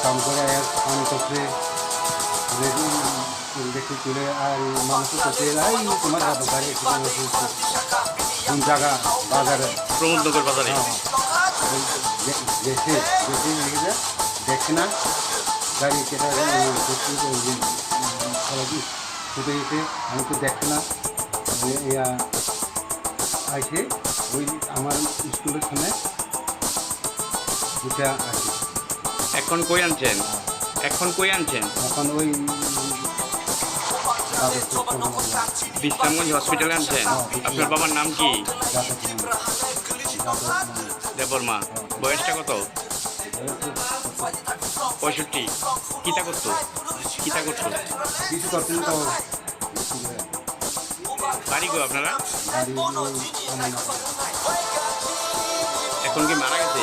কাম করে পানি করছে দেখে তুলে আর মানুষ করতে তোমার গাড়ি কোন জায়গা বাজারে প্রমোদনগর বাজারে গেছে দেখছে না গাড়ি কেটে ছুটে গেছে আমি তো দেখছে না আসে ওই আমার স্কুলের সামনে উঠে আসে। এখন কই আনছেন এখন ওই বিশ্রামগঞ্জ হসপিটালে আনছেন। আপনার বাবার নাম কি? দেবর্মা। বয়সটা কত? 65। কিতা করতো কিছু করতেন তো বাড়ি গো আপনারা? এখন কি মারা গেছে?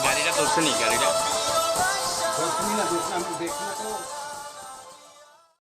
গাড়িটা ধরছে নি? গাড়িটা আমি দেখি না তো